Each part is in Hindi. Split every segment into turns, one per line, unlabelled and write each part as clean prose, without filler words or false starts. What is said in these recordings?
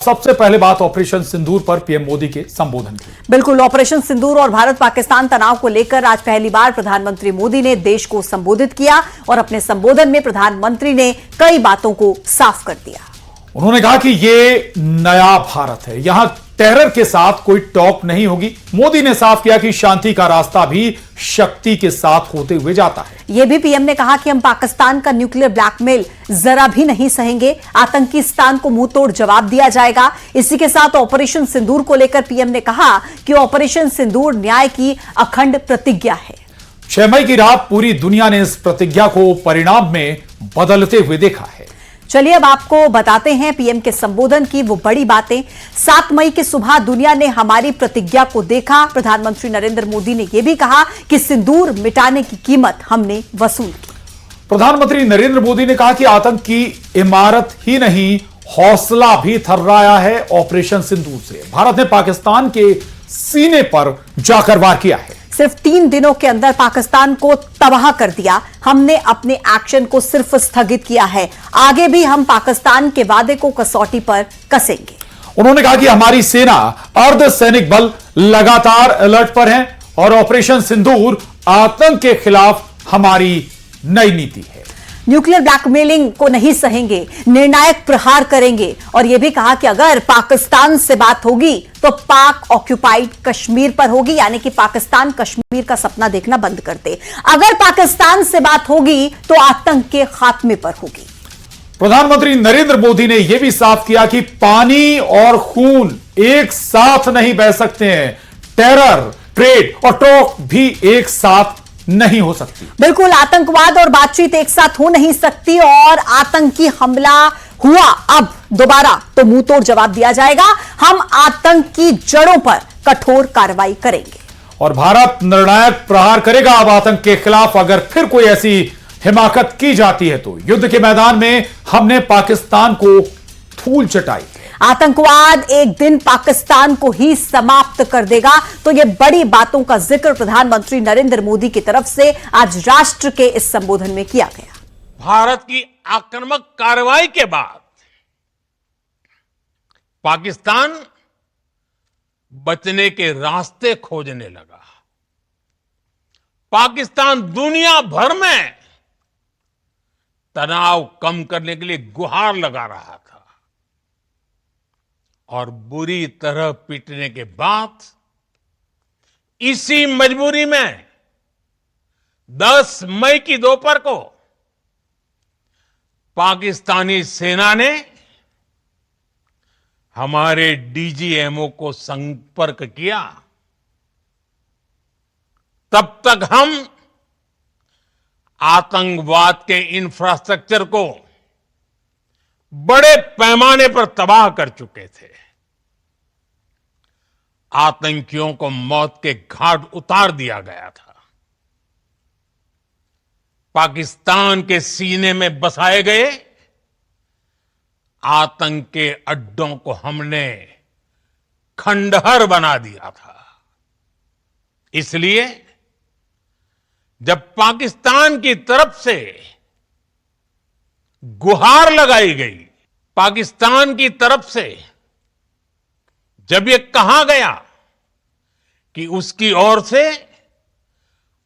सबसे पहले बात ऑपरेशन सिंदूर पर पीएम मोदी के संबोधन की।
बिल्कुल, ऑपरेशन सिंदूर और भारत पाकिस्तान तनाव को लेकर आज पहली बार प्रधानमंत्री मोदी ने देश को संबोधित किया और अपने संबोधन में प्रधानमंत्री ने कई बातों को साफ कर दिया।
उन्होंने कहा कि ये नया भारत है, यहां टेरर के साथ कोई टॉक नहीं होगी। मोदी ने साफ किया कि शांति का रास्ता भी शक्ति के साथ होते हुए जाता है।
यह भी पीएम ने कहा कि हम पाकिस्तान का न्यूक्लियर ब्लैकमेल जरा भी नहीं सहेंगे, आतंकीस्तान को मुंह तोड़ जवाब दिया जाएगा। इसी के साथ ऑपरेशन सिंदूर को लेकर पीएम ने कहा कि ऑपरेशन सिंदूर न्याय की अखंड प्रतिज्ञा है।
6 मई की रात पूरी दुनिया ने इस प्रतिज्ञा को परिणाम में बदलते हुए देखा है।
चलिए अब आपको बताते हैं पीएम के संबोधन की वो बड़ी बातें। 7 मई की सुबह दुनिया ने हमारी प्रतिज्ञा को देखा। प्रधानमंत्री नरेंद्र मोदी ने यह भी कहा कि सिंदूर मिटाने की कीमत हमने वसूल की।
प्रधानमंत्री नरेंद्र मोदी ने कहा कि आतंक की इमारत ही नहीं, हौसला भी थर्राया है ऑपरेशन सिंदूर से। भारत ने पाकिस्तान के सीने पर जाकर वार किया है।
सिर्फ 3 दिनों के अंदर पाकिस्तान को तबाह कर दिया। हमने अपने एक्शन को सिर्फ स्थगित किया है। आगे भी हम पाकिस्तान के वादे को कसौटी पर कसेंगे।
उन्होंने कहा कि हमारी सेना, अर्धसैनिक बल लगातार अलर्ट पर हैं और ऑपरेशन सिंदूर आतंक के खिलाफ हमारी नई नीति है।
न्यूक्लियर ब्लैकमेलिंग को नहीं सहेंगे, निर्णायक प्रहार करेंगे। और यह भी कहा कि अगर पाकिस्तान से बात होगी तो पाक ऑक्युपाइड कश्मीर पर होगी, यानी कि पाकिस्तान कश्मीर का सपना देखना बंद कर दे। अगर पाकिस्तान से बात होगी तो आतंक के खात्मे पर होगी।
प्रधानमंत्री नरेंद्र मोदी ने यह भी साफ किया कि पानी और खून एक साथ नहीं बह सकते हैं। टेरर, ट्रेड और टॉक भी एक साथ नहीं हो सकती।
बिल्कुल, आतंकवाद और बातचीत एक साथ हो नहीं सकती और आतंकी हमला हुआ अब दोबारा तो मुंह तोड़ जवाब दिया जाएगा। हम आतंक की जड़ों पर कठोर कार्रवाई करेंगे
और भारत निर्णायक प्रहार करेगा अब आतंक के खिलाफ। अगर फिर कोई ऐसी हिमाकत की जाती है तो युद्ध के मैदान में हमने पाकिस्तान को धूल चटाई।
आतंकवाद एक दिन पाकिस्तान को ही समाप्त कर देगा। तो ये बड़ी बातों का जिक्र प्रधानमंत्री नरेंद्र मोदी की तरफ से आज राष्ट्र के इस संबोधन में किया गया।
भारत की आक्रामक कार्रवाई के बाद पाकिस्तान बचने के रास्ते खोजने लगा। पाकिस्तान दुनिया भर में तनाव कम करने के लिए गुहार लगा रहा था और बुरी तरह पीटने के बाद इसी मजबूरी में 10 मई की दोपहर को पाकिस्तानी सेना ने हमारे डीजीएमओ को संपर्क किया। तब तक हम आतंकवाद के इंफ्रास्ट्रक्चर को बड़े पैमाने पर तबाह कर चुके थे। आतंकियों को मौत के घाट उतार दिया गया था। पाकिस्तान के सीने में बसाए गए आतंक के अड्डों को हमने खंडहर बना दिया था। इसलिए जब पाकिस्तान की तरफ से गुहार लगाई गई, पाकिस्तान की तरफ से जब यह कहा गया कि उसकी ओर से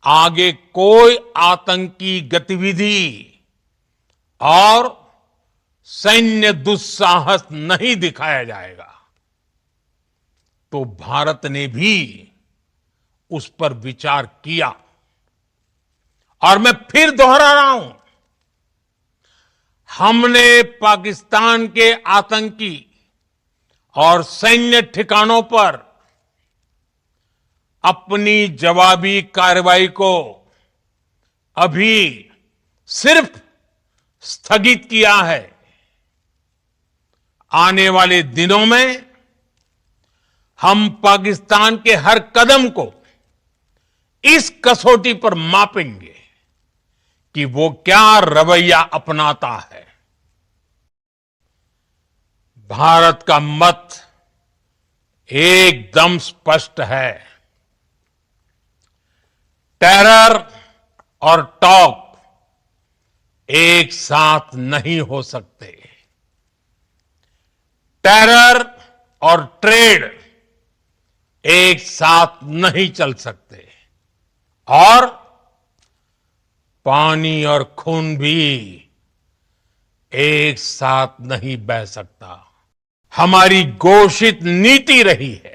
आगे कोई आतंकी गतिविधि और सैन्य दुस्साहस नहीं दिखाया जाएगा, तो भारत ने भी उस पर विचार किया। और मैं फिर दोहरा रहा हूं, हमने पाकिस्तान के आतंकी और सैन्य ठिकानों पर अपनी जवाबी कार्रवाई को अभी सिर्फ स्थगित किया है। आने वाले दिनों में हम पाकिस्तान के हर कदम को इस कसौटी पर मापेंगे कि वो क्या रवैया अपनाता है। भारत का मत एकदम स्पष्ट है। टेरर और टॉक एक साथ नहीं हो सकते। टेरर और ट्रेड एक साथ नहीं चल सकते और पानी और खून भी एक साथ नहीं बह सकता। हमारी घोषित नीति रही है